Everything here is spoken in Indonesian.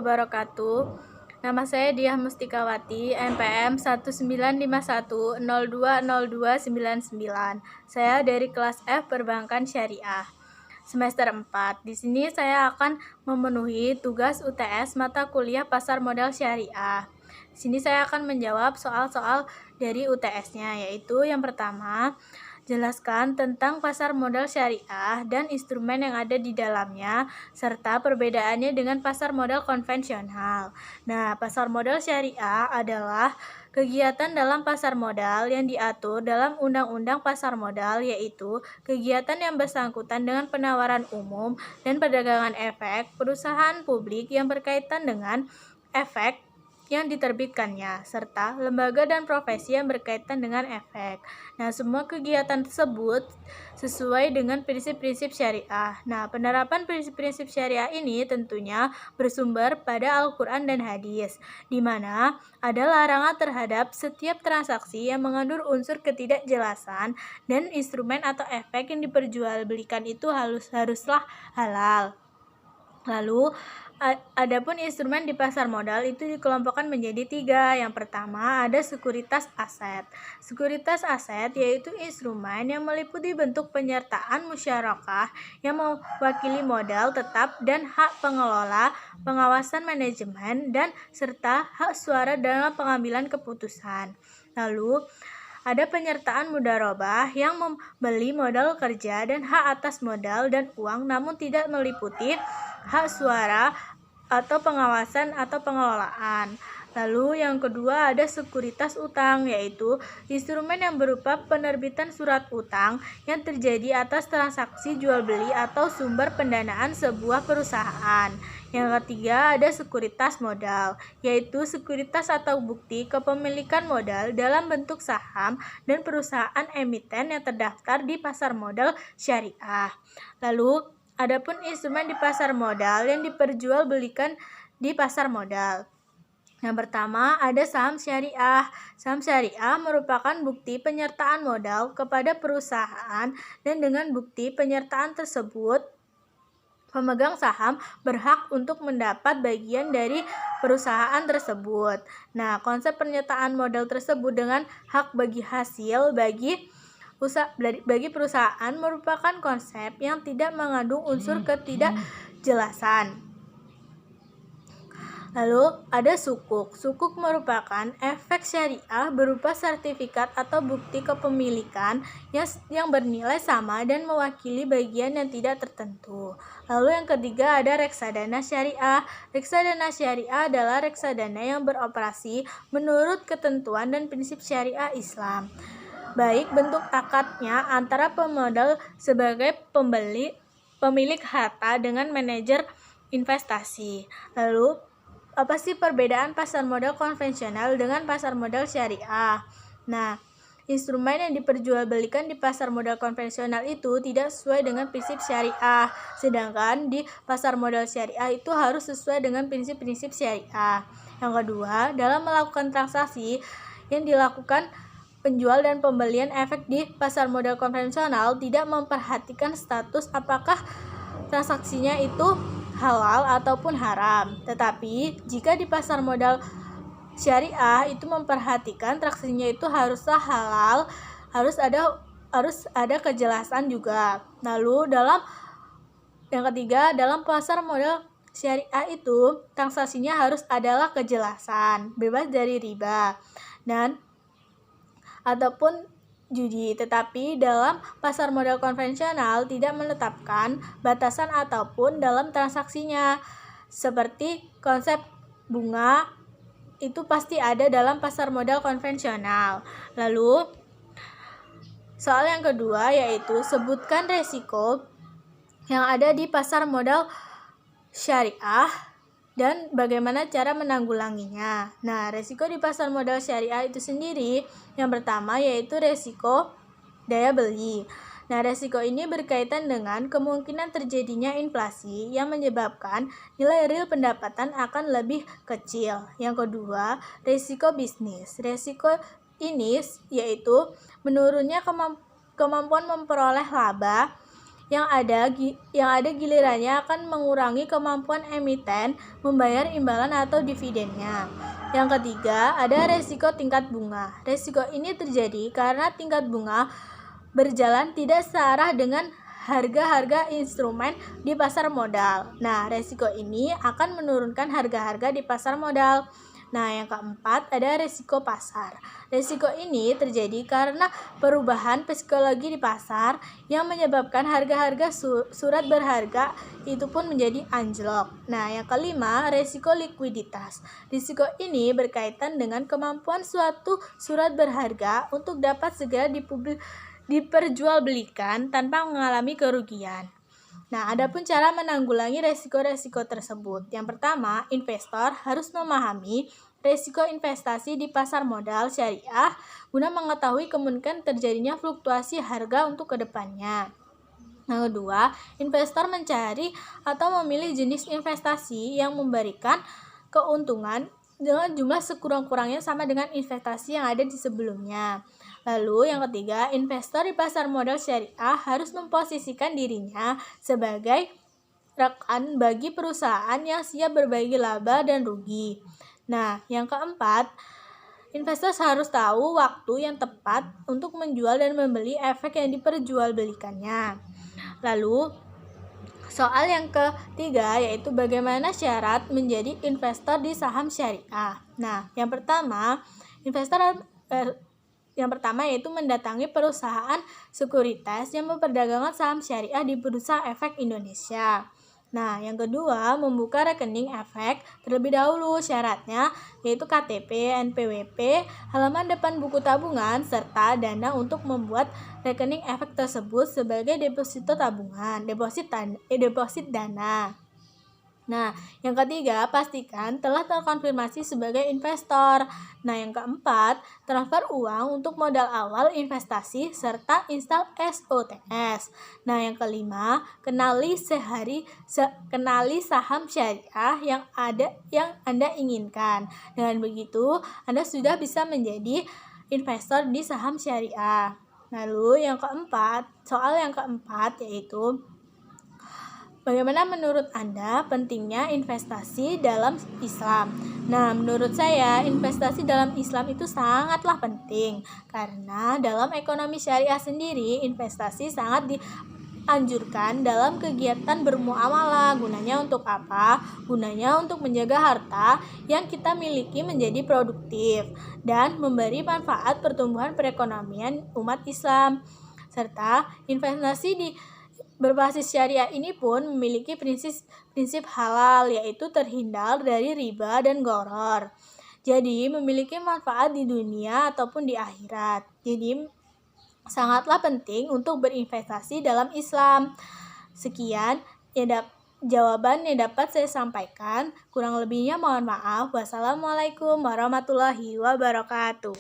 wabarakatuh. Nama saya Diah Mustikawati, NPM 1951020299. Saya dari kelas F Perbankan Syariah, semester 4. Di sini saya akan memenuhi tugas UTS mata kuliah Pasar Modal Syariah. Di sini saya akan menjawab soal-soal dari UTS-nya, yaitu yang pertama, jelaskan tentang pasar modal syariah dan instrumen yang ada di dalamnya, serta perbedaannya dengan pasar modal konvensional. Nah, pasar modal syariah adalah kegiatan dalam pasar modal yang diatur dalam Undang-Undang Pasar Modal, yaitu kegiatan yang bersangkutan dengan penawaran umum dan perdagangan efek perusahaan publik yang berkaitan dengan efek yang diterbitkannya, serta lembaga dan profesi yang berkaitan dengan efek. Nah, semua kegiatan tersebut sesuai dengan prinsip-prinsip syariah. Nah, penerapan prinsip-prinsip syariah ini tentunya bersumber pada Al-Quran dan hadis, di mana ada larangan terhadap setiap transaksi yang mengandung unsur ketidakjelasan dan instrumen atau efek yang diperjualbelikan itu haruslah halal. Lalu, adapun instrumen di pasar modal itu dikelompokkan menjadi 3. Yang pertama ada sekuritas aset. Sekuritas aset yaitu instrumen yang meliputi bentuk penyertaan musyarakah yang mewakili modal tetap dan hak pengelola, pengawasan manajemen, dan serta hak suara dalam pengambilan keputusan. Lalu, ada penyertaan mudharabah yang membeli modal kerja dan hak atas modal dan uang namun tidak meliputi hak suara atau pengawasan atau pengelolaan. Lalu yang kedua ada sekuritas utang, yaitu instrumen yang berupa penerbitan surat utang yang terjadi atas transaksi jual beli atau sumber pendanaan sebuah perusahaan. Yang ketiga ada sekuritas modal, yaitu sekuritas atau bukti kepemilikan modal dalam bentuk saham dan perusahaan emiten yang terdaftar di pasar modal syariah. Lalu adapun instrumen di pasar modal yang diperjualbelikan di pasar modal. Yang pertama ada saham syariah. Saham syariah merupakan bukti penyertaan modal kepada perusahaan dan dengan bukti penyertaan tersebut pemegang saham berhak untuk mendapat bagian dari perusahaan tersebut. Nah, konsep penyertaan modal tersebut dengan hak bagi hasil bagi perusahaan merupakan konsep yang tidak mengandung unsur ketidakjelasan. Lalu ada sukuk. Sukuk merupakan efek syariah berupa sertifikat atau bukti kepemilikan yang bernilai sama dan mewakili bagian yang tidak tertentu. Lalu yang ketiga ada reksadana syariah. Reksadana syariah adalah reksadana yang beroperasi menurut ketentuan dan prinsip syariah Islam, baik bentuk akadnya antara pemodal sebagai pemilik harta dengan manajer investasi. Lalu, apa sih perbedaan pasar modal konvensional dengan pasar modal syariah? Nah, instrumen yang diperjualbelikan di pasar modal konvensional itu tidak sesuai dengan prinsip syariah, sedangkan di pasar modal syariah itu harus sesuai dengan prinsip-prinsip syariah. Yang kedua, dalam melakukan transaksi yang dilakukan penjual dan pembelian efek di pasar modal konvensional tidak memperhatikan status apakah transaksinya itu halal ataupun haram. Tetapi jika di pasar modal syariah itu memperhatikan transaksinya itu haruslah halal, harus ada kejelasan juga. Lalu yang ketiga, dalam pasar modal syariah itu transaksinya harus adalah kejelasan, bebas dari riba dan ataupun judi. Tetapi dalam pasar modal konvensional tidak menetapkan batasan ataupun dalam transaksinya. Seperti konsep bunga itu pasti ada dalam pasar modal konvensional. Lalu soal yang kedua yaitu sebutkan resiko yang ada di pasar modal syariah dan bagaimana cara menanggulanginya. Nah, resiko di pasar modal syariah itu sendiri yang pertama yaitu resiko daya beli. Nah, resiko ini berkaitan dengan kemungkinan terjadinya inflasi yang menyebabkan nilai real pendapatan akan lebih kecil. Yang kedua, resiko bisnis. Resiko ini yaitu menurunnya kemampuan memperoleh laba yang ada gilirannya akan mengurangi kemampuan emiten membayar imbalan atau dividennya. Yang ketiga, ada resiko tingkat bunga. Resiko ini terjadi karena tingkat bunga berjalan tidak searah dengan harga-harga instrumen di pasar modal. Nah, resiko ini akan menurunkan harga-harga di pasar modal. Nah, yang keempat ada resiko pasar. Resiko ini terjadi karena perubahan psikologi di pasar yang menyebabkan harga-harga surat berharga itu pun menjadi anjlok. Nah, yang kelima, resiko likuiditas. Risiko ini berkaitan dengan kemampuan suatu surat berharga untuk dapat segera diperjualbelikan tanpa mengalami kerugian. Nah, adapun cara menanggulangi resiko-resiko tersebut. Yang pertama, investor harus memahami resiko investasi di pasar modal syariah guna mengetahui kemungkinan terjadinya fluktuasi harga untuk kedepannya. Yang kedua, investor mencari atau memilih jenis investasi yang memberikan keuntungan dengan jumlah sekurang-kurangnya sama dengan investasi yang ada di sebelumnya. Lalu yang ketiga, investor di pasar modal syariah harus memposisikan dirinya sebagai rekan bagi perusahaan yang siap berbagi laba dan rugi. Nah, yang keempat, investor harus tahu waktu yang tepat untuk menjual dan membeli efek yang diperjualbelikannya. Lalu, soal yang ketiga yaitu bagaimana syarat menjadi investor di saham syariah. Nah, yang pertama yaitu mendatangi perusahaan sekuritas yang memperdagangkan saham syariah di Bursa Efek Indonesia. Nah, yang kedua, membuka rekening efek terlebih dahulu. Syaratnya yaitu KTP, NPWP, halaman depan buku tabungan, serta dana untuk membuat rekening efek tersebut sebagai deposito tabungan, deposit dana. Nah, yang ketiga, pastikan telah terkonfirmasi sebagai investor. Nah, yang keempat, transfer uang untuk modal awal investasi serta install SOTS. Nah, yang kelima, kenali saham syariah yang Anda inginkan. Dengan begitu, Anda sudah bisa menjadi investor di saham syariah. Lalu, soal yang keempat yaitu bagaimana menurut Anda pentingnya investasi dalam Islam? Nah, menurut saya investasi dalam Islam itu sangatlah penting karena dalam ekonomi syariah sendiri investasi sangat dianjurkan dalam kegiatan bermuamalah. Gunanya untuk apa? Gunanya untuk menjaga harta yang kita miliki menjadi produktif dan memberi manfaat pertumbuhan perekonomian umat Islam. Serta investasi berbasis syariah ini pun memiliki prinsip halal, yaitu terhindar dari riba dan gharar. Jadi memiliki manfaat di dunia ataupun di akhirat. Jadi sangatlah penting untuk berinvestasi dalam Islam. Sekian jawaban yang dapat saya sampaikan. Kurang lebihnya mohon maaf. Wassalamualaikum warahmatullahi wabarakatuh.